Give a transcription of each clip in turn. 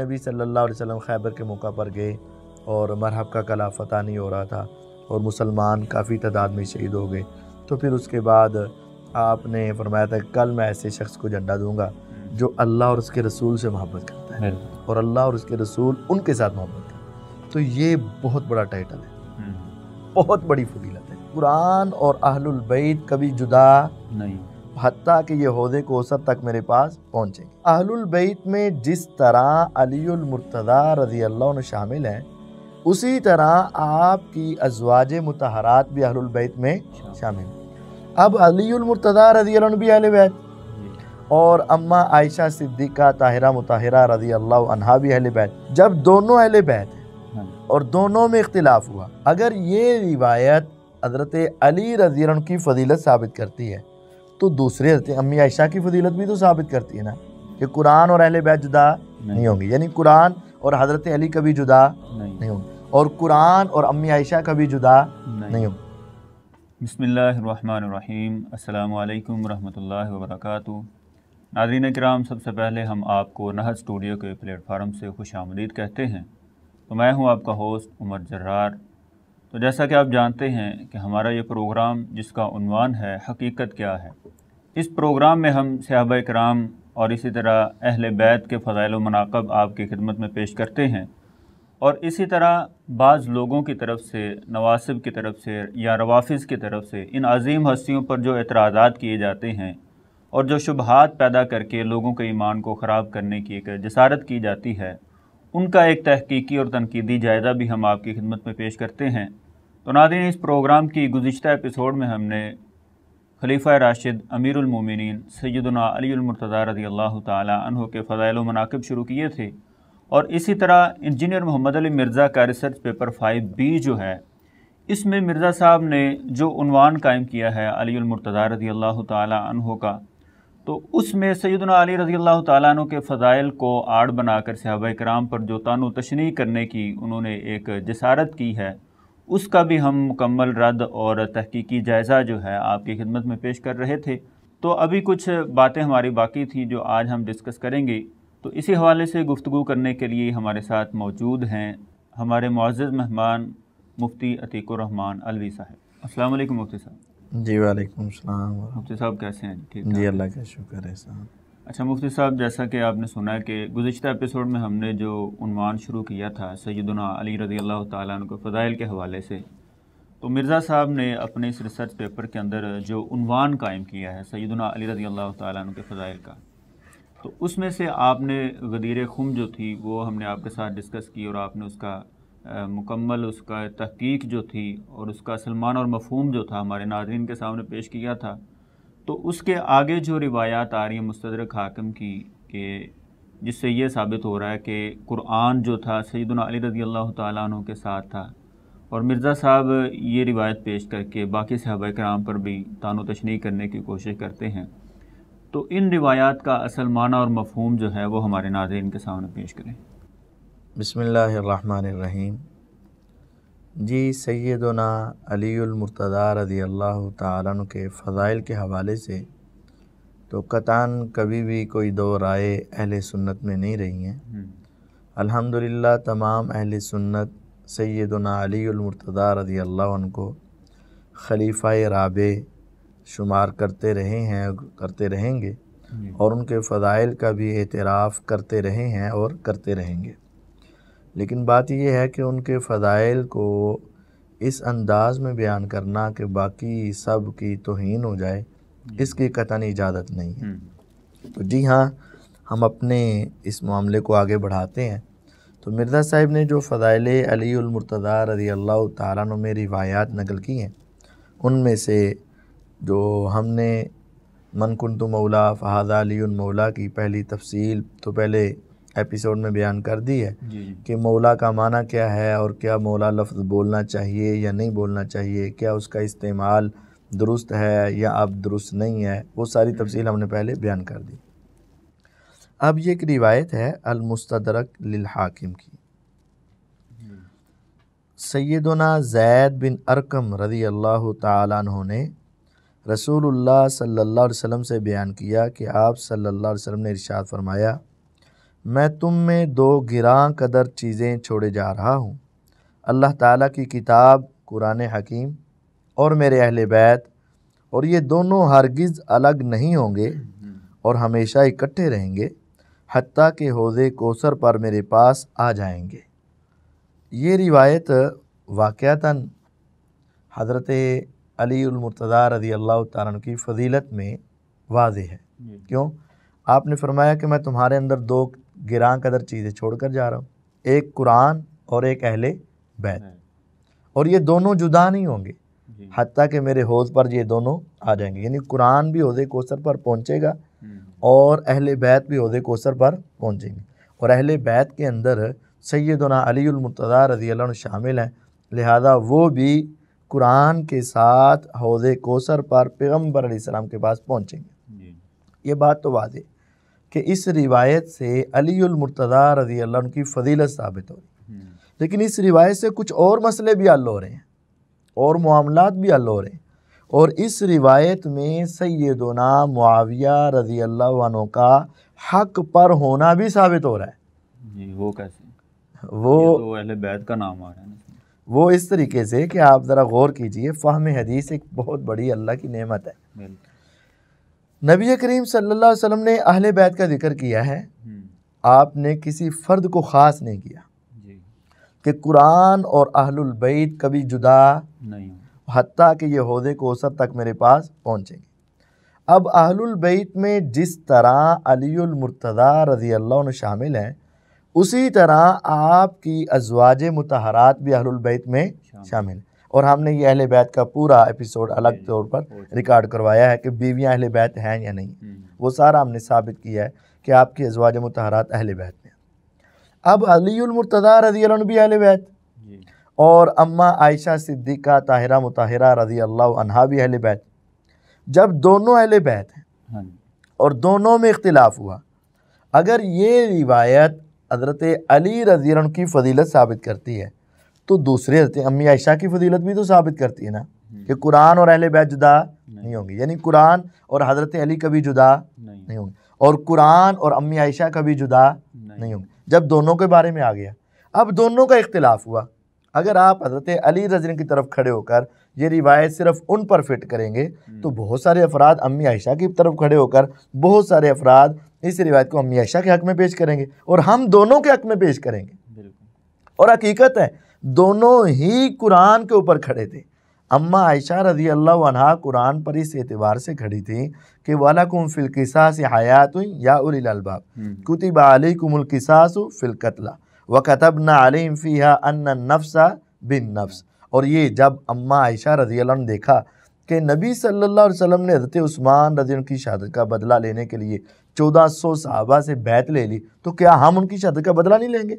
نبی صلی اللہ علیہ وسلم خیبر کے موقع پر گئے اور مرحب کا کلام فتح نہیں ہو رہا تھا اور مسلمان کافی تعداد میں شہید ہو گئے، تو پھر اس کے بعد آپ نے فرمایا تھا کہ کل میں ایسے شخص کو جھنڈا دوں گا جو اللہ اور اس کے رسول سے محبت کرتا ہے اور اللہ اور اس کے رسول ان کے ساتھ محبت کرتا ہے۔ تو یہ بہت بڑا ٹائٹل ہے، بہت بڑی فضیلت ہے۔ قرآن اور اہل البیت کبھی جدا نہیں، حتیٰ کہ یہ عہدے کوثر تک میرے پاس پہنچے گی۔ اہل البیت میں جس طرح علی المرتضیٰ رضی اللہ عنہ شامل ہیں، اسی طرح آپ کی ازواج مطہرات بھی اہل البیت میں شامل ہیں۔ اب علی المرتضیٰ رضی اللہ عنہ بھی اہل بیت اور اماں عائشہ صدیقہ طاہرہ مطہرہ رضی اللہ عنہا بھی اہل بیت۔ جب دونوں اہل بیت ہیں اور دونوں میں اختلاف ہوا، اگر یہ روایت حضرت علی رضی اللہ عنہ کی فضیلت ثابت کرتی ہے تو دوسرے حضرت امی عائشہ کی فضیلت بھی تو ثابت کرتی ہے نا، کہ قرآن اور اہل بیت جدا نہیں ہوں گے، یعنی قرآن اور حضرت علی کبھی جدا نہیں ہوں گے اور قرآن اور امی عائشہ کبھی جدا نہیں ہوں گے۔ بسم اللہ الرحمن الرحیم۔ السلام علیکم ورحمۃ اللہ وبرکاتہ۔ ناظرین کرام، سب سے پہلے ہم آپ کو نہج اسٹوڈیو کے پلیٹ فارم سے خوش آمدید کہتے ہیں۔ تو میں ہوں آپ کا ہوسٹ عمر جرار۔ تو جیسا کہ آپ جانتے ہیں کہ ہمارا یہ پروگرام جس کا عنوان ہے حقیقت کیا ہے، اس پروگرام میں ہم صحابہ کرام اور اسی طرح اہل بیت کے فضائل و مناقب آپ کی خدمت میں پیش کرتے ہیں، اور اسی طرح بعض لوگوں کی طرف سے، نواسب کی طرف سے یا روافظ کی طرف سے ان عظیم ہستیوں پر جو اعتراضات کیے جاتے ہیں اور جو شبہات پیدا کر کے لوگوں کے ایمان کو خراب کرنے کی ایک جسارت کی جاتی ہے، ان کا ایک تحقیقی اور تنقیدی جائزہ بھی ہم آپ کی خدمت میں پیش کرتے ہیں۔ تو ناظرین، اس پروگرام کی گزشتہ ایپیسوڈ میں ہم نے خلیفہ راشد امیر المومنین سیدنا علی المرتضیٰ رضی اللہ تعالی عنہ کے فضائل و مناقب شروع کیے تھے، اور اسی طرح انجینئر محمد علی مرزا کا ریسرچ پیپر 5B جو ہے، اس میں مرزا صاحب نے جو عنوان قائم کیا ہے علی المرتضیٰ رضی اللہ تعالی عنہ کا، تو اس میں سیدنا علی رضی اللہ تعالیٰ عنہ کے فضائل کو آڑ بنا کر صحابہ کرام پر جو طعن و تشنیع کرنے کی انہوں نے ایک جسارت کی ہے، اس کا بھی ہم مکمل رد اور تحقیقی جائزہ جو ہے آپ کی خدمت میں پیش کر رہے تھے۔ تو ابھی کچھ باتیں ہماری باقی تھیں جو آج ہم ڈسکس کریں گے، تو اسی حوالے سے گفتگو کرنے کے لیے ہمارے ساتھ موجود ہیں ہمارے معزز مہمان مفتی عتیق الرحمن علوی صاحب۔ السلام علیکم مفتی صاحب۔ جی وعلیکم السلام۔ مفتی صاحب کیسے ہیں؟ ٹھیک جی اللہ کا شکر ہے صاحب۔ اچھا مفتی صاحب، جیسا کہ آپ نے سنا کہ گزشتہ ایپیسوڈ میں ہم نے جو عنوان شروع کیا تھا سیدنا علی رضی اللہ تعالیٰ عنہ کے فضائل کے حوالے سے، تو مرزا صاحب نے اپنے اس ریسرچ پیپر کے اندر جو عنوان قائم کیا ہے سیدنا علی رضی اللہ تعالیٰ عنہ کے فضائل کا، تو اس میں سے آپ نے غدیر خم جو تھی وہ ہم نے آپ کے ساتھ ڈسکس کی، اور آپ نے اس کا مکمل اس کا تحقیق جو تھی اور اس کا سلمان اور مفہوم جو تھا ہمارے ناظرین کے سامنے پیش کیا تھا۔ تو اس کے آگے جو روایات آ رہی ہیں مستدرک حاکم کی، کہ جس سے یہ ثابت ہو رہا ہے کہ قرآن جو تھا سیدنا علی رضی اللہ تعالیٰ عنہ کے ساتھ تھا، اور مرزا صاحب یہ روایت پیش کر کے باقی صحابہ کرام پر بھی طعن و تشنیع کرنے کی کوشش کرتے ہیں۔ تو ان روایات کا اصل معنی اور مفہوم جو ہے وہ ہمارے ناظرین کے سامنے پیش کریں۔ بسم اللہ الرحمن الرحیم۔ جی سیدنا علی المرتضیٰ رضی اللہ تعالیٰ عنہ کے فضائل کے حوالے سے تو قطعاً کبھی بھی کوئی دو رائے اہل سنت میں نہیں رہی ہیں۔ الحمدللہ تمام اہل سنت سیدنا علی المرتضیٰ رضی اللہ عنہ کو خلیفہ رابع شمار کرتے رہے ہیں، کرتے رہیں گے، اور ان کے فضائل کا بھی اعتراف کرتے رہے ہیں اور کرتے رہیں گے۔ لیکن بات یہ ہے کہ ان کے فضائل کو اس انداز میں بیان کرنا کہ باقی سب کی توہین ہو جائے، اس کی قطعاً اجازت نہیں ہے۔ تو جی ہاں، ہم اپنے اس معاملے کو آگے بڑھاتے ہیں۔ تو مرزا صاحب نے جو فضائل علی المرتضیٰ رضی اللہ تعالیٰ عنہ میں روایات نقل کی ہیں، ان میں سے جو ہم نے من کنت مولا فہذا علی مولا کی پہلی تفصیل تو پہلے ایپیسوڈ میں بیان کر دی ہے کہ مولا کا معنی کیا ہے، اور کیا مولا لفظ بولنا چاہیے یا نہیں بولنا چاہیے، کیا اس کا استعمال درست ہے یا اب درست نہیں ہے، وہ ساری تفصیل ہم نے پہلے بیان کر دی۔ اب یہ ایک روایت ہے المستدرک للحاکم کی، سیدنا زید بن ارقم رضی اللہ تعالیٰ عنہ نے رسول اللہ صلی اللہ علیہ وسلم سے بیان کیا کہ آپ صلی اللہ علیہ وسلم نے ارشاد فرمایا، میں تم میں دو گراں قدر چیزیں چھوڑے جا رہا ہوں، اللہ تعالیٰ کی کتاب قرآن حکیم اور میرے اہل بیت، اور یہ دونوں ہرگز الگ نہیں ہوں گے اور ہمیشہ اکٹھے رہیں گے حتیٰ کہ حوض کوثر پر میرے پاس آ جائیں گے۔ یہ روایت واقعتاً حضرت علی المرتضیٰ رضی اللہ تعالیٰ عنہ کی فضیلت میں واضح ہے۔ کیوں؟ آپ نے فرمایا کہ میں تمہارے اندر دو گراں قدر چیزیں چھوڑ کر جا رہا ہوں، ایک قرآن اور ایک اہل بیت، اور یہ دونوں جدا نہیں ہوں گے حتیٰ کہ میرے حوض پر یہ دونوں آ جائیں گے۔ یعنی قرآن بھی حوض کوثر پر پہنچے گا اور اہل بیت بھی حوض کوثر پر پہنچیں گے، اور اہل بیت کے اندر سیدنا علی المرتضیٰ رضی اللہ عنہ شامل ہیں، لہذا وہ بھی قرآن کے ساتھ حوض کوثر پر پیغمبر علیہ السلام کے پاس پہنچیں گے۔ یہ بات تو واضح کہ اس روایت سے علی المرتضیٰ رضی اللہ عنہ کی فضیلت ثابت ہو رہی ہے، لیکن اس روایت سے کچھ اور مسئلے بھی حل ہو رہے ہیں اور معاملات بھی حل ہو رہے ہیں، اور اس روایت میں سیدنا معاویہ رضی اللہ عنہ کا حق پر ہونا بھی ثابت ہو رہا ہے۔ وہ کیسے؟ وہ تو اہل بیت کا نام آ رہا ہے نا۔ وہ اس طریقے سے کہ آپ ذرا غور کیجئے، فہم حدیث ایک بہت بڑی اللہ کی نعمت ہے۔ نبی کریم صلی اللہ علیہ وسلم نے اہل بیت کا ذکر کیا ہے، آپ نے کسی فرد کو خاص نہیں کیا کہ قرآن اور اہل البیت کبھی جدا نہیں، حتیٰ کہ یہ حوض کوثر تک میرے پاس پہنچیں گے۔ اب اہل البیت میں جس طرح علی المرتضیٰ رضی اللہ عنہ شامل ہیں، اسی طرح آپ کی ازواج مطہرات بھی اہل البیت میں شامل ہیں، اور ہم نے یہ اہل بیت کا پورا ایپیسوڈ الگ طور پر ریکارڈ کروایا ہے کہ بیویاں اہل بیت ہیں یا نہیں، وہ سارا ہم نے ثابت کیا ہے کہ آپ کی ازواج مطہرات اہل بیت میں۔ اب علی المرتضیٰ رضی اللہ عنہ بھی اہل بیت، اور اماں عائشہ صدیقہ طاہرہ مطہرہ رضی اللہ عنہا بھی اہل بیت۔ جب دونوں اہل بیت ہیں اور دونوں میں اختلاف ہوا، اگر یہ روایت حضرت علی رضی اللہ عنہ کی فضیلت ثابت کرتی ہے تو دوسرے حضرت امی عائشہ کی فضیلت بھی تو ثابت کرتی ہے نا، کہ قرآن اور اہل بیت جدا نہیں ہوں گے، یعنی قرآن اور حضرت علی کبھی جدا نہیں ہوں گے، اور قرآن اور امی عائشہ کبھی جدا نہیں ہوں گے۔ جب دونوں کے بارے میں آ گیا، اب دونوں کا اختلاف ہوا، اگر آپ حضرت علی رضی اللہ عنہ کی طرف کھڑے ہو کر یہ روایت صرف ان پر فٹ کریں گے تو بہت سارے افراد امی عائشہ کی طرف کھڑے ہو کر بہت سارے افراد اس روایت کو امی عائشہ کے حق میں پیش کریں گے، اور ہم دونوں کے حق میں پیش کریں گے۔ اور حقیقت ہے دونوں ہی قرآن کے اوپر کھڑے تھے۔ اماں عائشہ رضی اللہ عنہا قرآن پر اس اعتبار سے کھڑی تھی کہ وَلَكُمْ فِي الْقِصَاصِ حَيَاةٌ يَا أُولِي الْأَلْبَابِ كُتِبَ عَلَيْكُمُ الْقِصَاصُ فِي الْقَتْلَى وَكَتَبْنَا عَلَيْهِمْ فِيهَا أَنَّ النَّفْسَ بِالنَّفْسِ۔ اور یہ جب اماں عائشہ رضی اللہ عنہ دیکھا کہ نبی صلی اللہ علیہ وسلم نے حضرت عثمان رضی اللہ عنہ کی شہادت کا بدلہ لینے کے لیے 1400 صحابہ سے بیعت لے لی، تو کیا ہم ان کی شہادت کا بدلہ نہیں لیں گے؟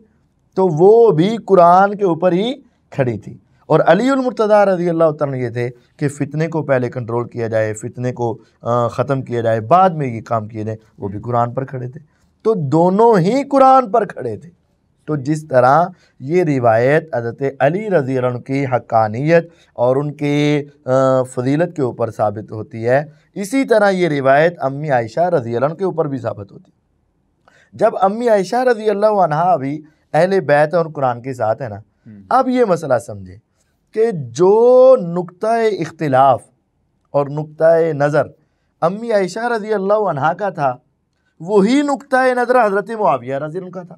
تو وہ بھی قرآن کے اوپر ہی کھڑی تھی، اور علی المرتضیٰ رضی اللہ تعالیٰ یہ تھے کہ فتنے کو پہلے کنٹرول کیا جائے، فتنے کو ختم کیا جائے، بعد میں یہ کام کیے جائیں، وہ بھی قرآن پر کھڑے تھے، تو دونوں ہی قرآن پر کھڑے تھے۔ تو جس طرح یہ روایت حضرت علی رضی اللہ عنہ کی حقانیت اور ان کے فضیلت کے اوپر ثابت ہوتی ہے، اسی طرح یہ روایت امی عائشہ رضی اللہ عنہ کے اوپر بھی ثابت ہوتی ہے۔ جب امی عائشہ رضی اللہ عنہا بھی اہل بیت اور قرآن کے ساتھ ہے نا، اب یہ مسئلہ سمجھے کہ جو نقطہ اختلاف اور نقطہ نظر امی عائشہ رضی اللہ عنہا کا تھا، وہی نقطہ نظر حضرت معاویہ رضی اللہ عنہ کا تھا۔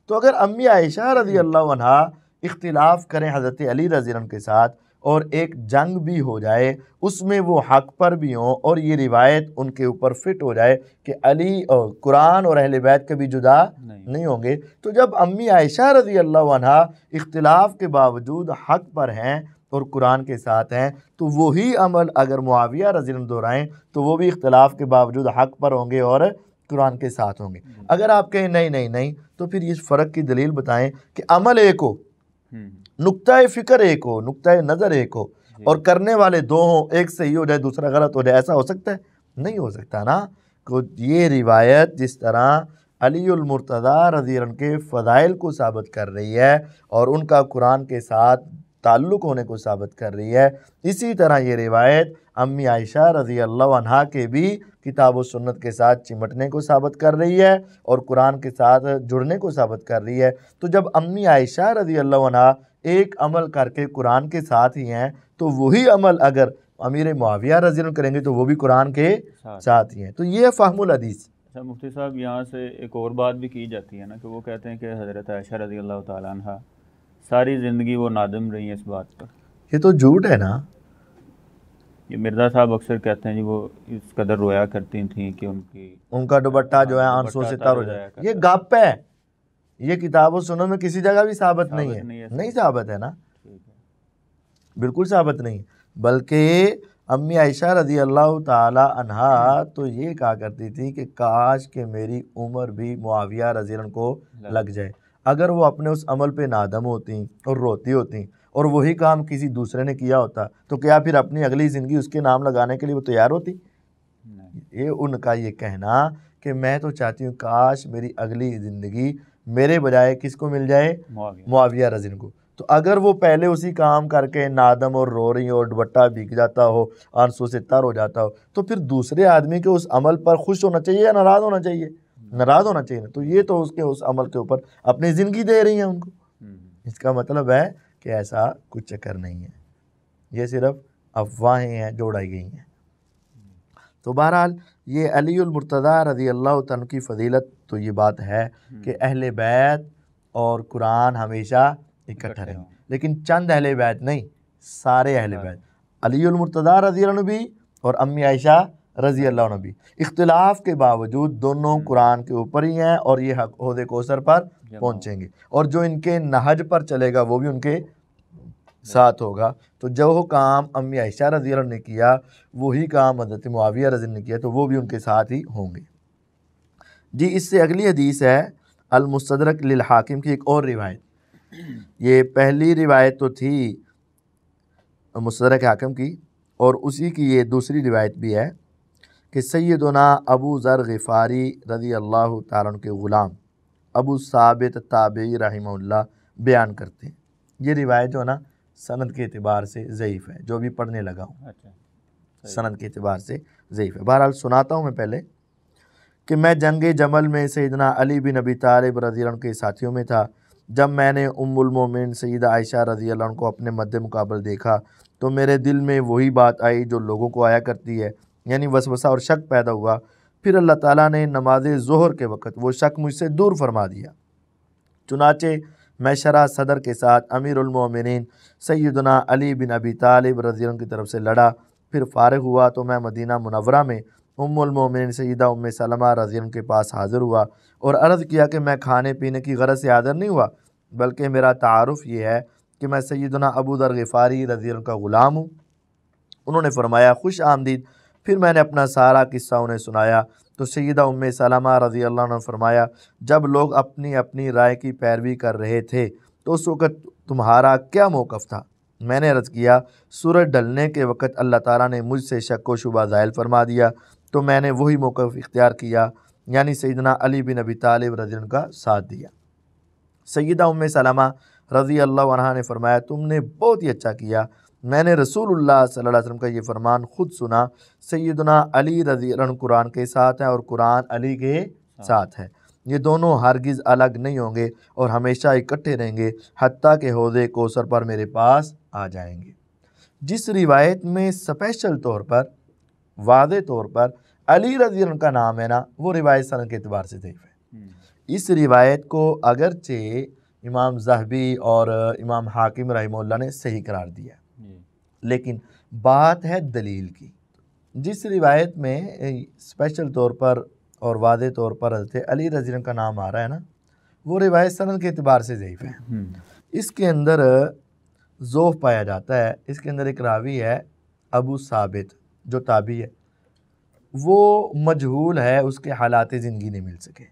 تو اگر امی عائشہ رضی اللہ عنہا اختلاف کریں حضرت علی رضی اللہ عنہ کے ساتھ اور ایک جنگ بھی ہو جائے، اس میں وہ حق پر بھی ہوں اور یہ روایت ان کے اوپر فٹ ہو جائے کہ علی اور قرآن اور اہل بیت کبھی جدا نہیں ہوں گے، تو جب امی عائشہ رضی اللہ عنہا اختلاف کے باوجود حق پر ہیں اور قرآن کے ساتھ ہیں، تو وہی عمل اگر معاویہ رضی اللہ عنہ دہرائیں تو وہ بھی اختلاف کے باوجود حق پر ہوں گے اور قرآن کے ساتھ ہوں گے۔ اگر آپ کہیں نہیں نہیں نہیں، تو پھر اس فرق کی دلیل بتائیں کہ عمل ایک ہو، نقطہ فکر ایک ہو، نقطہ نظر ایک ہو، اور کرنے والے دو ہوں، ایک صحیح ہو جائے دوسرا غلط ہو جائے، ایسا ہو سکتا ہے؟ نہیں ہو سکتا نا۔ یہ روایت جس طرح علی المرتضیٰ رضی اللہ عنہ کے فضائل کو ثابت کر رہی ہے اور ان کا قرآن کے ساتھ تعلق ہونے کو ثابت کر رہی ہے۔ اسی طرح یہ روایت امی عائشہ رضی اللہ عنہا کے بھی کتاب و سنت کے ساتھ چمٹنے کو ثابت کر رہی ہے اور قرآن کے ساتھ جڑنے کو ثابت کر رہی ہے۔ تو جب امی عائشہ رضی اللہ عنہا ایک عمل کر کے قرآن کے ساتھ ہی ہیں تو وہی عمل اگر امیر معاویہ رضی اللہ عنہ کریں گے تو وہ بھی قرآن کے ساتھ ہی ہیں۔ تو یہ فہم الحدیث۔ اچھا مفتی صاحب، یہاں سے ایک اور بات بھی کی جاتی ہے نا کہ وہ کہتے ہیں کہ حضرت عائشہ رضی اللہ تعالیٰ عنہ ساری زندگی وہ نادم رہی ہیں اس بات پر۔ یہ تو جھوٹ ہے نا۔ یہ مرزا صاحب اکثر کہتے ہیں جی وہ اس قدر رویا کرتی تھیں کہ ان کا دوپٹہ جو ہے آنسوں سے تر ہو جائے۔ یہ گپ ہے، یہ کتاب و سنت میں کسی جگہ بھی ثابت نہیں ہے، نہیں ثابت ہے نا، بالکل ثابت نہیں۔ بلکہ امی عائشہ رضی اللہ تعالی عنہا تو یہ کہا کرتی تھی کہ کاش کہ میری عمر بھی معاویہ رضی اللہ عنہ کو لگ جائے۔ اگر وہ اپنے اس عمل پہ نادم ہوتی اور روتی ہوتی اور وہی کام کسی دوسرے نے کیا ہوتا تو کیا پھر اپنی اگلی زندگی اس کے نام لگانے کے لیے وہ تیار ہوتی؟ یہ ان کا یہ کہنا کہ میں تو چاہتی ہوں کاش میری اگلی زندگی میرے بجائے کس کو مل جائے؟ معاویہ رضی اللہ عنہ کو۔ تو اگر وہ پہلے اسی کام کر کے نادم اور رو رہی ہو، دوپٹہ بھیگ جاتا ہو، آنسوں سے تر ہو جاتا ہو، تو پھر دوسرے آدمی کے اس عمل پر خوش ہونا چاہیے یا ناراض ہونا چاہیے؟ ناراض ہونا چاہیے۔ تو یہ تو اس کے اس عمل کے اوپر اپنی زندگی دے رہی ہیں ان کو۔ اس کا مطلب ہے کہ ایسا کچھ چکر نہیں ہے، یہ صرف افواہیں ہیں جو اڑائی گئی ہیں۔ تو بہرحال یہ علی المرتضیٰ رضی اللہ تعالیٰ کی فضیلت تو یہ بات ہے کہ اہل بیت اور قرآن ہمیشہ اکٹھا رہیں، لیکن چند اہل بیت نہیں، سارے اہل بیت، علی المرتضیٰ رضی اللہ عنہ بھی اور امی عائشہ رضی اللہ عنہ بھی، اختلاف کے باوجود دونوں قرآن کے اوپر ہی ہیں اور یہ حوض کوثر پر پہنچیں گے، اور جو ان کے نہج پر چلے گا وہ بھی ان کے ساتھ ہوگا۔ تو جو کام امی عائشہ رضی اللہ عنہ نے کیا وہی کام حضرت معاویہ رضی اللہ عنہ نے کیا، تو وہ بھی ان کے ساتھ ہی ہوں گے۔ جی اس سے اگلی حدیث ہے المستدرک للحاکم کی ایک اور روایت۔ یہ پہلی روایت تو تھی مستدرک حاکم کی، اور اسی کی یہ دوسری روایت بھی ہے کہ سیدنا ابو ذر غفاری رضی اللہ تعالیٰ عنہ کے غلام ابو ثابت تابعی رحمہ اللہ بیان کرتے ہیں۔ یہ روایت جو ہے نا سند کے اعتبار سے ضعیف ہے، جو بھی پڑھنے لگا ہوں سند کے اعتبار سے ضعیف ہے۔ بہرحال سناتا ہوں میں پہلے کہ میں جنگ جمل میں سیدنا علی بن ابی طالب رضی اللہ عنہ کے ساتھیوں میں تھا۔ جب میں نے ام المومنین سیدہ عائشہ رضی اللہ عنہ کو اپنے مد مقابل دیکھا تو میرے دل میں وہی بات آئی جو لوگوں کو آیا کرتی ہے، یعنی وسوسہ اور شک پیدا ہوا۔ پھر اللہ تعالیٰ نے نماز ظہر کے وقت وہ شک مجھ سے دور فرما دیا۔ چنانچہ میں شرح صدر کے ساتھ امیر المومنین سیدنا علی بن ابی طالب رضی اللہ عنہ کی طرف سے لڑا۔ پھر فارغ ہوا تو میں مدینہ منورہ میں ام المومنین سیدہ ام سلمہ رضی اللہ عنہ کے پاس حاضر ہوا اور عرض کیا کہ میں کھانے پینے کی غرض سے حاضر نہیں ہوا، بلکہ میرا تعارف یہ ہے کہ میں سیدنا ابو ذر غفاری رضی اللہ عنہ کا غلام ہوں۔ انہوں نے فرمایا خوش آمدید۔ پھر میں نے اپنا سارا قصہ انہیں سنایا تو سیدہ ام سلمہ رضی اللہ عنہ نے فرمایا جب لوگ اپنی اپنی رائے کی پیروی کر رہے تھے تو اس وقت تمہارا کیا موقف تھا؟ میں نے عرض کیا سورج ڈھلنے کے وقت اللہ تعالیٰ نے مجھ سے شک و شبہ زائل فرما دیا تو میں نے وہی موقف اختیار کیا، یعنی سیدنا علی بن ابی طالب رضی اللہ عنہ کا ساتھ دیا۔ سیدہ ام سلمہ رضی اللہ عنہ نے فرمایا تم نے بہت ہی اچھا کیا، میں نے رسول اللہ صلی اللہ علیہ وسلم کا یہ فرمان خود سنا، سیدنا علی رضی اللہ عنہ قرآن کے ساتھ ہے اور قرآن علی کے ساتھ ہے، یہ دونوں ہرگز الگ نہیں ہوں گے اور ہمیشہ اکٹھے رہیں گے حتیٰ کہ حوض کوثر پر میرے پاس آ جائیں گے۔ جس روایت میں اسپیشل طور پر واضح طور پر علی رضی اللہ عنہ کا نام ہے نا، وہ روایت سند کے اعتبار سے ضعیف ہے۔ اس روایت کو اگرچہ امام ذہبی اور امام حاکم رحمہ اللہ نے صحیح قرار دیا، لیکن بات ہے دلیل کی۔ جس روایت میں اسپیشل طور پر اور واضح طور پر حضرت علی رضی اللہ عنہ کا نام آ رہا ہے نا، وہ روایت سند کے اعتبار سے ضعیف ہے۔ اس کے اندر ضعف پایا جاتا ہے۔ اس کے اندر ایک راوی ہے ابو ثابت جو تابعی ہے، وہ مجہول ہے، اس کے حالات زندگی نہیں مل سکے،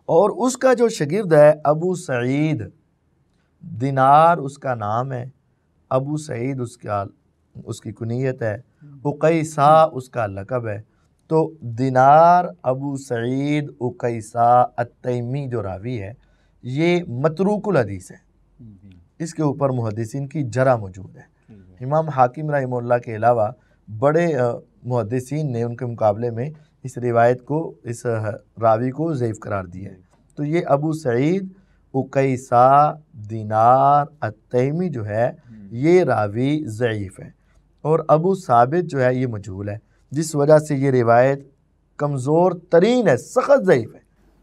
اور اس کا جو شاگرد ہے ابو سعید دینار اس کا نام ہے، ابو سعید اس کی کنیت ہے، اقیسا اس کا لقب ہے۔ تو دینار ابو سعید اقیسا التیمی جو راوی ہے یہ متروک الحدیث ہے، اس کے اوپر محدثین کی جرح موجود ہے۔ امام حاکم رحمہ اللہ کے علاوہ بڑے محدثین نے ان کے مقابلے میں اس روایت کو، اس راوی کو ضعیف قرار دیا ہے۔ تو یہ ابو سعید اقیسہ دینار التیمی جو ہے یہ راوی ضعیف ہے، اور ابو ثابت جو ہے یہ مجہول ہے، جس وجہ سے یہ روایت کمزور ترین ہے، سخت ضعیف ہے۔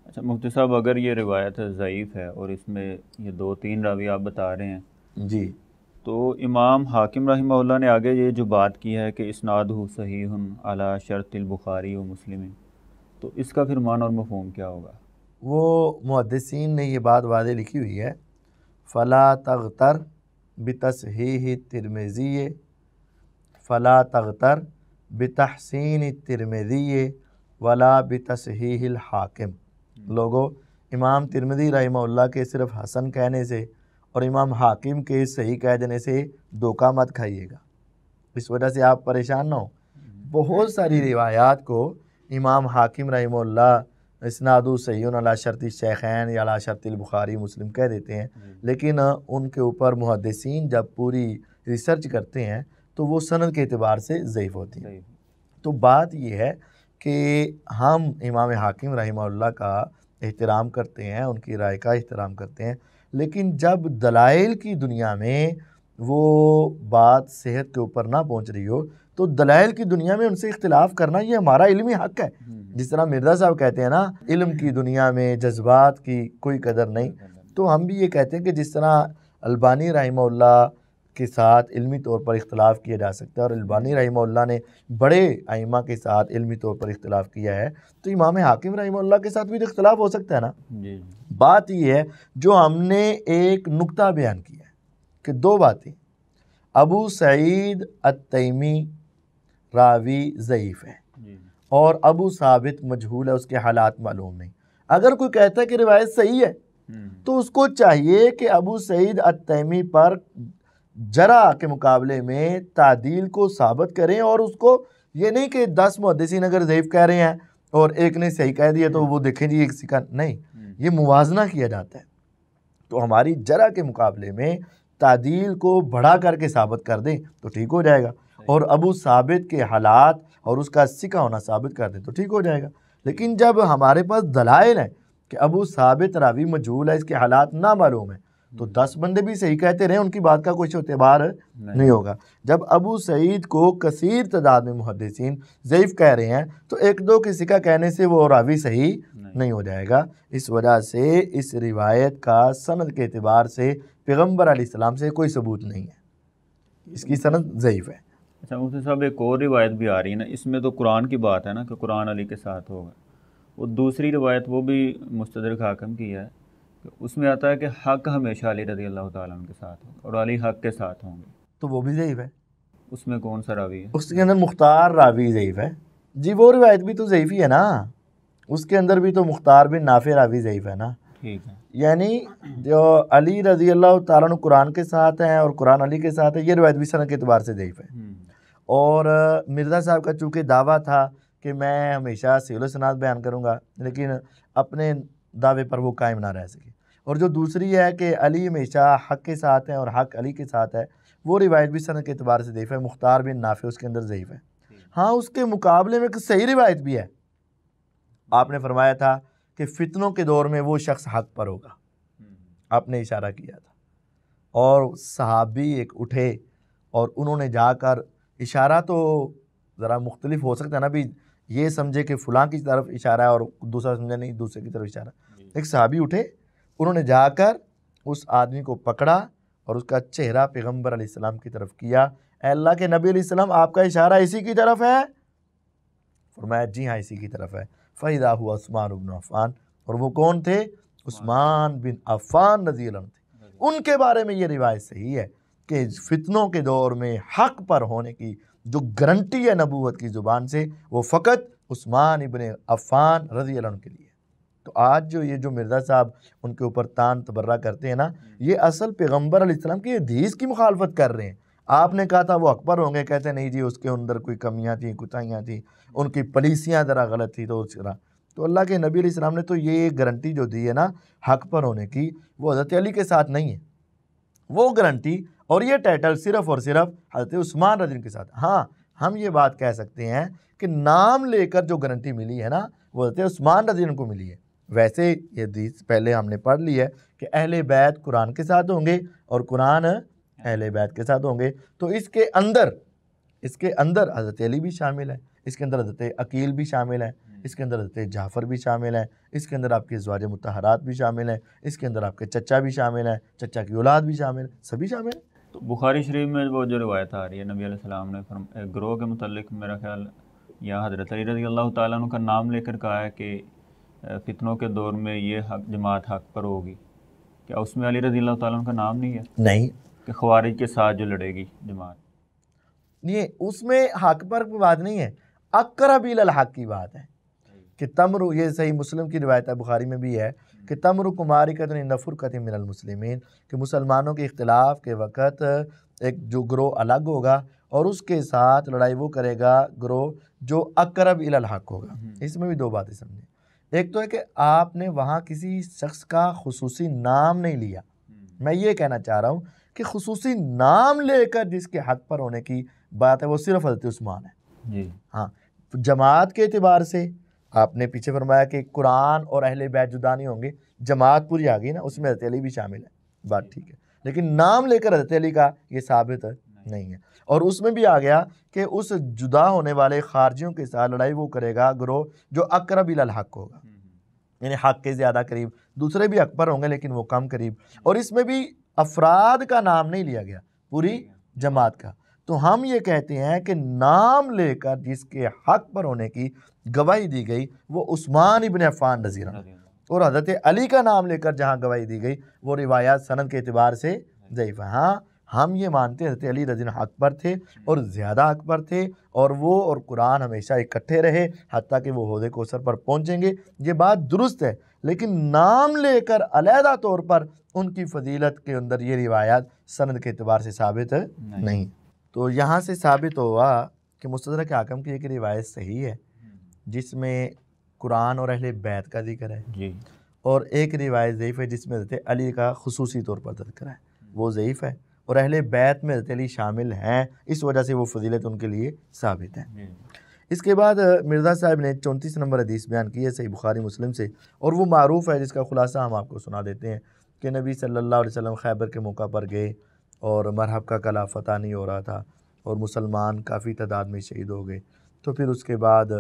اچھا مفتی صاحب، اگر یہ روایت ضعیف ہے اور اس میں یہ 2-3 راوی آپ بتا رہے ہیں جی، تو امام حاکم رحمہ اللہ نے آگے یہ جو بات کی ہے کہ اسنادہ صحیح علی شرط البخاری و مسلم، تو اس کا پھر معنی اور مفہوم کیا ہوگا؟ وہ محدثین نے یہ بات واضح لکھی ہوئی ہے، فلا تغتر بتصحیح الترمذی فلا تغتر بتحسین الترمذی ولا بتصحیح الحاکم۔ لوگوں، امام ترمذی رحمہ اللہ کے صرف حسن کہنے سے اور امام حاکم کے صحیح کہہ دینے سے دھوکہ مت کھائیے گا، اس وجہ سے آپ پریشان نہ ہو۔ بہت ساری روایات کو امام حاکم رحمہ اللہ اسناد صحیح علی شرط الشیخین یا علی شرط البخاری مسلم کہہ دیتے ہیں، لیکن ان کے اوپر محدثین جب پوری ریسرچ کرتے ہیں تو وہ سند کے اعتبار سے ضعیف ہوتی ہیں۔ تو بات یہ ہے کہ ہم امام حاکم رحمہ اللہ کا احترام کرتے ہیں، ان کی رائے کا احترام کرتے ہیں، لیکن جب دلائل کی دنیا میں وہ بات صحت کے اوپر نہ پہنچ رہی ہو تو دلائل کی دنیا میں ان سے اختلاف کرنا یہ ہمارا علمی حق ہے۔ جس طرح مرزا صاحب کہتے ہیں نا، علم کی دنیا میں جذبات کی کوئی قدر نہیں، تو ہم بھی یہ کہتے ہیں کہ جس طرح البانی رحمہ اللہ کے ساتھ علمی طور پر اختلاف کیا جا سکتا ہے، اور البانی رحمہ اللہ نے بڑے ائمہ کے ساتھ علمی طور پر اختلاف کیا ہے، تو امام حاکم رحمہ اللہ کے ساتھ بھی تو اختلاف ہو سکتا ہے نا۔ بات یہ ہے جو ہم نے ایک نقطہ بیان کیا ہے کہ 2 باتیں، ابو سعید التیمی راوی ضعیف ہے اور ابو ثابت مجہول ہے، اس کے حالات معلوم نہیں۔ اگر کوئی کہتا ہے کہ روایت صحیح ہے تو اس کو چاہیے کہ ابو سعید التیمی پر جرح کے مقابلے میں تعدیل کو ثابت کریں، اور اس کو یہ نہیں کہ 10 محدثین اگر ضعیف کہہ رہے ہیں اور ایک نے صحیح کہہ دیا تو وہ دیکھیں جی ایک سکا نہیں، یہ موازنہ کیا جاتا ہے۔ تو ہماری جرح کے مقابلے میں تعدیل کو بڑھا کر کے ثابت کر دیں تو ٹھیک ہو جائے گا، اور ابو ثابت کے حالات اور اس کا سکا ہونا ثابت کر دیں تو ٹھیک ہو جائے گا۔ لیکن جب ہمارے پاس دلائل ہیں کہ ابو ثابت راوی مجہول ہے، اس کے حالات نامعلوم ہیں، تو 10 بندے بھی صحیح کہتے رہے، ان کی بات کا کوئی اعتبار نہیں ہوگا۔ جب ابو سعید کو کثیر تعداد میں محدثین ضعیف کہہ رہے ہیں تو 1-2 کے سکا کہنے سے وہ راوی صحیح نہیں ہو جائے گا۔ اس وجہ سے اس روایت کا سند کے اعتبار سے پیغمبر علیہ السلام سے کوئی ثبوت نہیں ہے، اس کی سند ضعیف ہے۔ اچھا مفتی صاحب، ایک اور روایت بھی آ رہی ہے نا، اس میں تو قرآن کی بات ہے نا کہ قرآن علی کے ساتھ ہوگا، وہ دوسری روایت وہ بھی مستدرک حاکم کی ہے، اس میں آتا ہے کہ حق ہمیشہ علی رضی اللہ تعالیٰ عنہ کے ساتھ ہوگا اور علی حق کے ساتھ ہوں گے، تو وہ بھی ضعیف ہے۔ اس میں کون سا راوی ہے؟ اس کے اندر مختار راوی ضعیف ہے جی، وہ روایت بھی تو ضعیف ہی ہے نا، اس کے اندر بھی تو مختار بن نافع راوی ضعیف ہے نا۔ ٹھیک ہے، یعنی جو علی رضی اللہ تعالیٰ عنہ قرآن کے ساتھ ہیں اور قرآن علی کے ساتھ ہے، یہ روایت بھی سند کے اعتبار سے ضعیف ہے۔ اور مرزا صاحب کا چونکہ دعویٰ تھا کہ میں ہمیشہ صحیح الاسناد بیان کروں گا، لیکن اپنے دعوے پر وہ قائم نہ رہ سکے، اور جو دوسری ہے کہ علی ہمیشہ حق کے ساتھ ہیں اور حق علی کے ساتھ ہے، وہ روایت بھی سند کے اعتبار سے ضعیف ہے، مختار بن نافع اس کے اندر ضعیف ہے۔ ہاں، اس کے مقابلے میں ایک صحیح روایت بھی ہے، آپ نے فرمایا تھا کہ فتنوں کے دور میں وہ شخص حق پر ہوگا، آپ نے اشارہ کیا تھا، اور صحابی ایک اٹھے اور انہوں نے جا کر، اشارہ تو ذرا مختلف ہو سکتا ہے نا، بھی یہ سمجھے کہ فلاں کی طرف اشارہ ہے اور دوسرا سمجھے نہیں دوسرے کی طرف اشارہ۔ ایک صحابی اٹھے، انہوں نے جا کر اس آدمی کو پکڑا اور اس کا چہرہ پیغمبر علیہ السلام کی طرف کیا، اے اللہ کے نبی علیہ السلام، آپ کا اشارہ اسی کی طرف ہے؟ فرمایا جی ہاں اسی کی طرف ہے۔ فَإِذَا هُوَ عثمان بن عفان، اور وہ کون تھے؟ عثمان بن عفان رضی اللہ عنہ تھے۔ ان کے بارے میں یہ روایت صحیح ہے کہ فتنوں کے دور میں حق پر ہونے کی جو گارنٹی ہے نبوت کی زبان سے، وہ فقط عثمان ابن عفان رضی اللہ عنہ کے لیے۔ تو آج جو مرزا صاحب ان کے اوپر تان تبرہ کرتے ہیں نا، یہ اصل پیغمبر علیہ السلام کی حدیث کی مخالفت کر رہے ہیں۔ آپ نے کہا تھا وہ حق پر ہوں گے، کہتے ہیں نہیں جی اس کے اندر کوئی کمیاں تھیں، کوتاہیاں تھیں، ان کی پالیسیاں ذرا غلط تھی، تو اللہ کے نبی علیہ السلام نے تو یہ گارنٹی جو دی ہے نا حق پر ہونے کی، وہ حضرت علی کے ساتھ نہیں ہے، وہ گارنٹی اور یہ ٹائٹل صرف اور صرف حضرت عثمان رضی اللہ عنہ کے ساتھ۔ ہاں ہم یہ بات کہہ سکتے ہیں کہ نام لے کر جو گارنٹی ملی ہے نا وہ حضرت عثمان رضی اللہ عنہ کو ملی ہے۔ ویسے یہ حدیث پہلے ہم نے پڑھ لی ہے کہ اہل بیت قرآن کے ساتھ ہوں گے اور قرآن اہل بیت کے ساتھ ہوں گے، تو اس کے اندر حضرت علی بھی شامل ہے، اس کے اندر حضرت عقیل بھی شامل ہے، اس کے اندر حضرت جعفر بھی شامل ہے، اس کے اندر آپ کے ازواج مطہرات بھی شامل ہیں، اس کے اندر آپ کے چچا بھی شامل ہیں، چچا کی اولاد بھی شامل ہے، سبھی شامل ہیں۔ تو بخاری شریف میں وہ جو روایت آ رہی ہے نبی علیہ السلام نے گروہ کے متعلق میرا خیال یا حضرت علی رضی اللہ تعالیٰ عنہ کا نام لے کر کہا ہے کہ فتنوں کے دور میں یہ جماعت حق پر ہوگی، کیا اس میں علی رضی اللہ تعالیٰ عنہ کا نام نہیں ہے؟ نہیں، کہ خوارج کے ساتھ جو لڑے گی جماعت، یہ اس میں حق پر کوئی بات نہیں ہے، اقرب الی الحق کی بات ہے کہ تمرو، یہ صحیح مسلم کی روایت ہے، بخاری میں بھی ہے کہ تمرک معرکۃ عند فرقۃ من المسلمین، کہ مسلمانوں کے اختلاف کے وقت ایک جو گروہ الگ ہوگا اور اس کے ساتھ لڑائی وہ کرے گا گروہ جو اقرب الی الحق ہوگا۔ اس میں بھی دو باتیں سمجھیں، ایک تو ہے کہ آپ نے وہاں کسی شخص کا خصوصی نام نہیں لیا، میں یہ کہنا چاہ رہا ہوں کہ خصوصی نام لے کر جس کے حق پر ہونے کی بات ہے وہ صرف حضرت عثمان ہے۔ جی ہاں، جماعت کے اعتبار سے آپ نے پیچھے فرمایا کہ قرآن اور اہل بیت جدا نہیں ہوں گے، جماعت پوری آ گئی نا، اس میں حضرت علی بھی شامل ہے، بات ٹھیک ہے، لیکن نام لے کر حضرت علی کا یہ ثابت نہیں ہے۔ اور اس میں بھی آ گیا کہ اس جدا ہونے والے خارجیوں کے ساتھ لڑائی وہ کرے گا گروہ جو اقرب الی الحق ہوگا، یعنی حق کے زیادہ قریب، دوسرے بھی حق پر ہوں گے لیکن وہ کم قریب، اور اس میں بھی افراد کا نام نہیں لیا گیا، پوری جماعت کا۔ تو ہم یہ کہتے ہیں کہ نام لے کر جس کے حق پر ہونے کی گواہی دی گئی وہ عثمان ابن عفان رضی اللہ عنہ، اور حضرت علی کا نام لے کر جہاں گواہی دی گئی وہ روایات سند کے اعتبار سے ضعیف ہے۔ ہاں ہم یہ مانتے ہیں حضرت علی رضی اللہ عنہ حق پر تھے اور زیادہ حق پر تھے، اور وہ اور قرآن ہمیشہ اکٹھے رہے حتیٰ کہ وہ حوض کوثر پر پہنچیں گے، یہ بات درست ہے، لیکن نام لے کر علیحدہ طور پر ان کی فضیلت کے اندر یہ روایات سند کے اعتبار سے ثابت نہیں۔ تو یہاں سے ثابت ہوا کہ مستدرک حاکم کی ایک روایت صحیح ہے جس میں قرآن اور اہل بیت کا ذکر ہے، جی، اور ایک روایت ضعیف ہے جس میں حضرت علی کا خصوصی طور پر ذکر ہے، وہ ضعیف ہے، اور اہل بیت میں حضرت علی شامل ہیں، اس وجہ سے وہ فضیلت ان کے لیے ثابت ہے۔ اس کے بعد مرزا صاحب نے 34 نمبر حدیث بیان کی ہے صحیح بخاری مسلم سے، اور وہ معروف ہے جس کا خلاصہ ہم آپ کو سنا دیتے ہیں کہ نبی صلی اللہ علیہ وسلم خیبر کے موقع پر گئے اور مرحب کا کلہ فتح نہیں ہو رہا تھا اور مسلمان کافی تعداد میں شہید ہو گئے، تو پھر اس کے بعد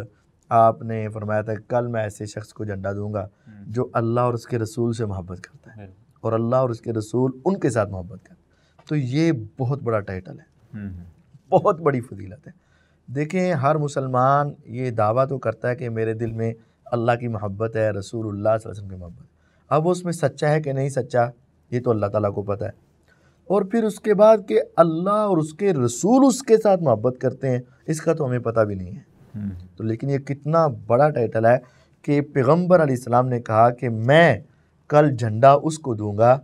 آپ نے فرمایا تھا کہ کل میں ایسے شخص کو جھنڈا دوں گا جو اللہ اور اس کے رسول سے محبت کرتا ہے اور اللہ اور اس کے رسول ان کے ساتھ محبت کرتا ہے۔ تو یہ بہت بڑا ٹائٹل ہے، بہت بڑی فضیلت ہے۔ دیکھیں ہر مسلمان یہ دعویٰ تو کرتا ہے کہ میرے دل میں اللہ کی محبت ہے، رسول اللہ صلی اللہ علیہ وسلم کی محبت، اب اس میں سچا ہے کہ نہیں سچا یہ تو اللہ تعالیٰ کو پتہ ہے، اور پھر اس کے بعد کہ اللہ اور اس کے رسول اس کے ساتھ محبت کرتے ہیں اس کا تو ہمیں پتہ بھی نہیں ہے۔ تو لیکن یہ کتنا بڑا ٹائٹل ہے کہ پیغمبر علیہ السلام نے کہا کہ میں کل جھنڈا اس کو دوں گا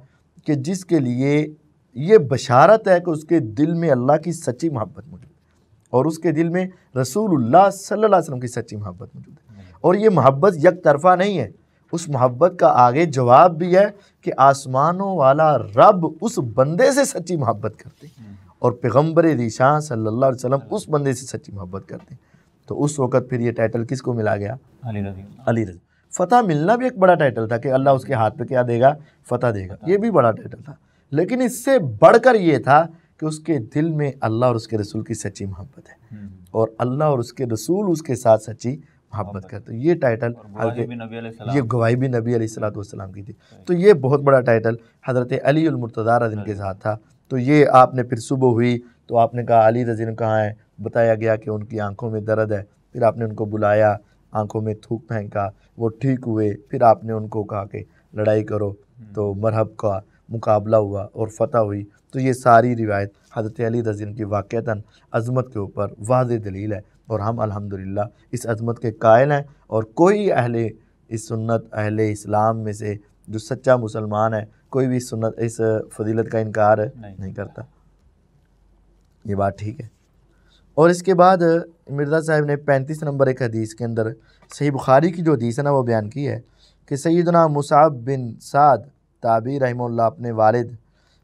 کہ جس کے لیے یہ بشارت ہے کہ اس کے دل میں اللہ کی سچی محبت موجود ہے اور اس کے دل میں رسول اللہ صلی اللہ علیہ وسلم کی سچی محبت موجود ہے، اور یہ محبت یک طرفہ نہیں ہے، اس محبت کا آگے جواب بھی ہے کہ آسمانوں والا رب اس بندے سے سچی محبت کرتے ہیں اور پیغمبر ذیشان صلی اللہ علیہ وسلم اس بندے سے سچی محبت کرتے ہیں۔ تو اس وقت پھر یہ ٹائٹل کس کو ملا گیا؟ علی رضی۔ فتح ملنا بھی ایک بڑا ٹائٹل تھا کہ اللہ اس کے ہاتھ پہ کیا دے گا؟ فتح دے گا، یہ بھی بڑا ٹائٹل تھا، لیکن اس سے بڑھ کر یہ تھا کہ اس کے دل میں اللہ اور اس کے رسول کی سچی محبت ہے اور اللہ اور اس کے رسول اس کے ساتھ سچی محبت کرتے ہیں۔ یہ ٹائٹل یہ گواہی بھی نبی علیہ السلام کی تھی، تو یہ بہت بڑا ٹائٹل حضرت علی المرتضیٰ رضی اللہ عنہ کے ساتھ تھا۔ تو یہ آپ نے پھر صبح ہوئی تو آپ نے کہا علی رضی اللہ عنہ کہاں ہے، بتایا گیا کہ ان کی آنکھوں میں درد ہے، پھر آپ نے ان کو بلایا، آنکھوں میں تھوک پھینکا، وہ ٹھیک ہوئے، پھر آپ نے ان کو کہا کہ لڑائی کرو، تو مرحب کا مقابلہ ہوا اور فتح ہوئی۔ تو یہ ساری روایت حضرت علی رضی اللہ عنہ کی واقعتاً عظمت کے اوپر واضح دلیل ہے، اور ہم الحمدللہ اس عظمت کے قائل ہیں، اور کوئی اہل اس سنت اہل اسلام میں سے جو سچا مسلمان ہے کوئی بھی سنت اس فضیلت کا انکار نہیں کرتا، یہ بات ٹھیک ہے۔ اور اس کے بعد مرزا صاحب نے 35 نمبر ایک حدیث کے اندر صحیح بخاری کی جو حدیث ہے نا وہ بیان کی ہے کہ سیدنا مصعب بن سعد تابعی رحمہ اللہ اپنے والد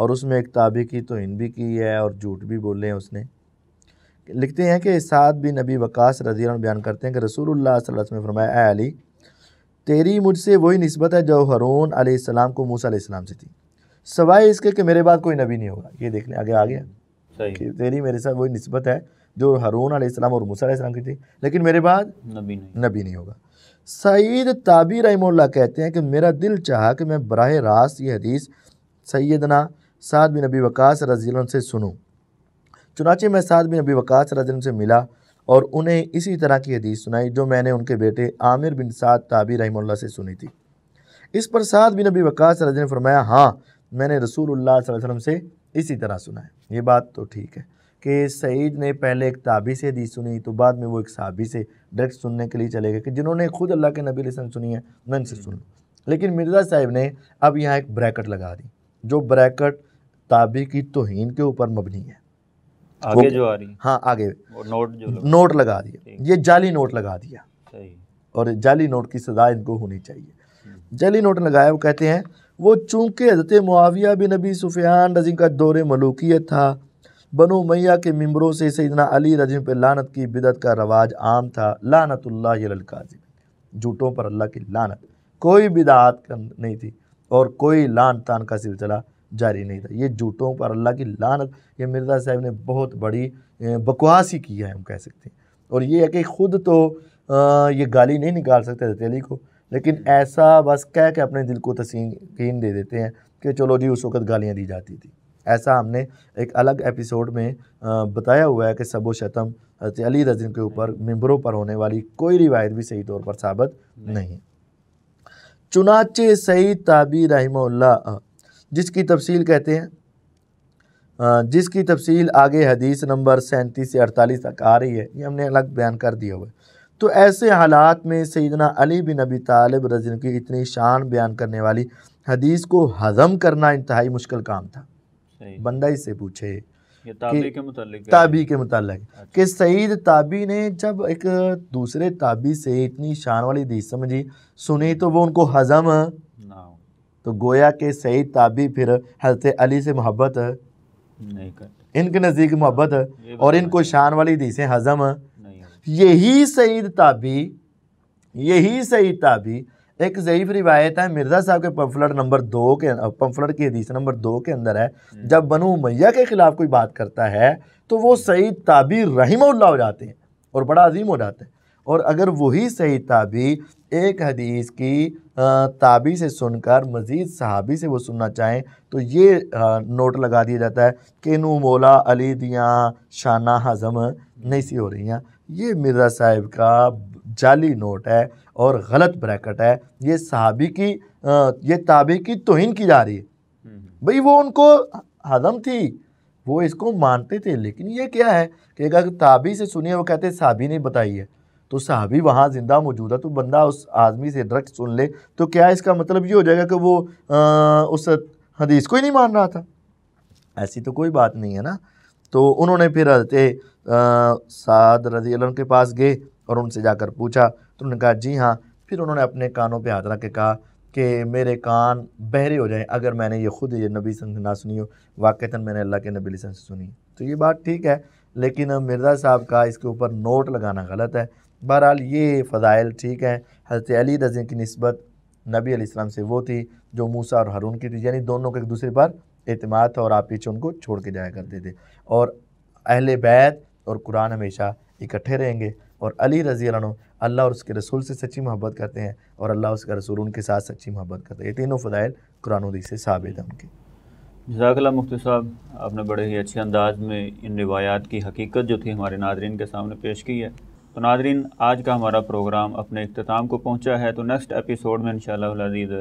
اور اس میں ایک تابعی کی توہین بھی کی ہے اور جھوٹ بھی بولے ہیں اس نے۔ لکھتے ہیں کہ سعد بن ابی وقاص رضی اللہ عنہ بیان کرتے ہیں کہ رسول اللہ صلی اللہ علیہ وسلم نے فرمایا، اے علی، تیری مجھ سے وہی نسبت ہے جو ہارون علیہ السلام کو موسیٰ علیہ السلام سے تھی، سوائے اس کے کہ میرے بعد کوئی نبی نہیں ہوگا۔ یہ دیکھ لیں، آگے آ گیا کہ تیری میرے ساتھ وہی نسبت ہے جو ہارون علیہ السلام اور موسیٰ علیہ السلام کی تھی، لیکن میرے بعد نبی نہیں ہوگا۔ سعید تابعی رحمہ اللہ کہتے ہیں کہ میرا دل چاہا کہ میں براہ راست یہ حدیث سیدنا سعد بن ابی وقاص رضی اللہ عنہ سے سنوں، چنانچہ میں سعد بن ابی وقاص رضی اللہ عنہ سے ملا اور انہیں اسی طرح کی حدیث سنائی جو میں نے ان کے بیٹے عامر بن سعد تابعی رحمہ اللہ سے سنی تھی۔ اس پر سعد بن ابی وقاص رضی اللہ عنہ نے فرمایا، ہاں میں نے رسول اللہ صلی اللہ علیہ وسلم سے اسی طرح سنا ہے۔ یہ بات تو ٹھیک ہے کہ سعید نے پہلے ایک تابعی سے حدیث سنی تو بعد میں وہ ایک صحابی سے ڈائریکٹ سننے کے لیے چلے گئے کہ جنہوں نے خود اللہ کے نبی علیہ السلام سنی ہے میں ان سے سن لوں۔ لیکن مرزا صاحب نے اب یہاں ایک بریکٹ لگا دی، جو بریکٹ تابعی کی توہین کے اوپر مبنی ہے۔ آگے جو آ رہی ہے، ہاں آگے نوٹ لگا دیا، یہ جعلی نوٹ لگا دیا، اور جعلی نوٹ کی سزا ان کو ہونی چاہیے۔ جعلی نوٹ لگایا، وہ کہتے ہیں وہ چونکہ حضرت معاویہ بن ابی سفیان رضی کا دور ملوکیت تھا، بنو امیہ کے ممبروں سے سیدنا علی رضی پہ لعنت کی بدعت کا رواج عام تھا، لعنت اللہ علی الکاذب، جھوٹوں پر اللہ کی لعنت، کوئی بدعت نہیں تھی اور کوئی لعن تان کا سلسلہ جاری نہیں تھا۔ یہ جھوٹوں پر اللہ کی لعنت، یہ مرزا صاحب نے بہت بڑی بکواس ہی کی ہے، ہم کہہ سکتے ہیں۔ اور یہ ہے کہ خود تو یہ گالی نہیں نکال سکتے حضرت علی کو، لیکن ایسا بس کہہ کے اپنے دل کو تسکین دے دیتے ہیں کہ چلو جی اس وقت گالیاں دی جاتی تھی۔ ایسا ہم نے ایک الگ ایپیسوڈ میں بتایا ہوا ہے کہ سب و شتم حضرت علی رضی کے اوپر ممبروں پر ہونے والی کوئی روایت بھی صحیح طور پر ثابت نہیں۔ چنانچہ سعید تابعی رحمہ اللہ، جس کی تفصیل کہتے ہیں، جس کی تفصیل آگے حدیث نمبر 37 سے 48 تک آ رہی ہے، یہ ہم نے الگ بیان کر دیا ہوا ہے۔ تو ایسے حالات میں سیدنا علی بن ابی طالب رضی اللہ عنہ کی اتنی شان بیان کرنے والی حدیث کو ہضم کرنا انتہائی مشکل کام تھا۔ بندہ اس سے پوچھے تابعی کے متعلق کہ سعید تابعی نے جب ایک دوسرے تابعی سے اتنی شان والی حدیث سمجھی سنی تو وہ ان کو ہضم، تو گویا کہ سعید تابعی پھر حضرت علی سے محبت نہیں کرتے، ان کے نزدیک محبت اور ان کو شان والی حدیثیں ہضم۔ یہی سعید تابعی ایک ضعیف روایت ہے مرزا صاحب کے پمفلٹ کی حدیث نمبر 2 کے اندر ہے، جب بنو امیہ کے خلاف کوئی بات کرتا ہے تو وہ سعید تابعی رحمہ اللہ ہو جاتے ہیں اور بڑا عظیم ہو جاتا ہے۔ اور اگر وہی سعید تابعی ایک حدیث کی تابعی سے سن کر مزید صحابی سے وہ سننا چاہیں تو یہ نوٹ لگا دیا جاتا ہے کہ نو مولا علی دیاں شانہ ہضم نہیں سی ہو رہی ہیں۔ یہ مرزا صاحب کا جعلی نوٹ ہے اور غلط بریکٹ ہے، یہ صحابی کی یہ تابعی کی توہین کی جا رہی ہے۔ بھئی وہ ان کو ہضم تھی، وہ اس کو مانتے تھے، لیکن یہ کیا ہے کہ اگر تابعی سے سنیے وہ کہتے ہیں صحابی نے بتائی ہے، تو صحابی وہاں زندہ موجود ہے تو بندہ اس آدمی سے ڈائریکٹ سن لے تو کیا اس کا مطلب یہ ہو جائے گا کہ وہ اس حدیث کو ہی نہیں مان رہا تھا؟ ایسی تو کوئی بات نہیں ہے نا۔ تو انہوں نے پھر حضرت سعد رضی اللہ عنہ کے پاس گئے اور ان سے جا کر پوچھا تو انہوں نے کہا جی ہاں۔ پھر انہوں نے اپنے کانوں پہ ہاتھ رکھ کے کہا کہ میرے کان بہرے ہو جائیں اگر میں نے یہ خود یہ نبی صلی اللہ علیہ وسلم نہ سنی ہو، واقعتاً میں نے اللہ کے نبی علیہ السلام سے سنی۔ تو یہ بات ٹھیک ہے، لیکن مرزا صاحب کا اس کے اوپر نوٹ لگانا غلط ہے۔ بہرحال یہ فضائل ٹھیک ہے، حضرت علی رضی کی نسبت نبی علیہ السلام سے وہ تھی جو موسیٰ اور ہارون کی تھی، یعنی دونوں کے ایک دوسرے پر اعتماد تھا اور آپ پیچھے ان کو چھوڑ کے جایا کرتے تھے، اور اہل بیت اور قرآن ہمیشہ اکٹھے رہیں گے، اور علی رضی اللہ عنہ اللہ اور اس کے رسول سے سچی محبت کرتے ہیں اور اللہ اس کا رسول ان کے ساتھ سچی محبت کرتے ہیں۔ یہ تینوں فضائل قرآن و حدیث سے ثابت ہیں ان کے۔ جزاک اللہ مفتی صاحب، آپ نے بڑے ہی اچھے انداز میں ان روایات کی حقیقت جو تھی ہمارے ناظرین کے سامنے پیش کی ہے۔ تو ناظرین، آج کا ہمارا پروگرام اپنے اختتام کو پہنچا ہے، تو نیکسٹ ایپیسوڈ میں انشاءاللہ العزیز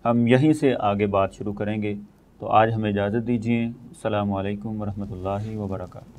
ہم یہیں سے آگے بات شروع کریں گے۔ تو آج ہمیں اجازت دیجیے۔ السلام علیکم ورحمۃ اللہ وبرکاتہ۔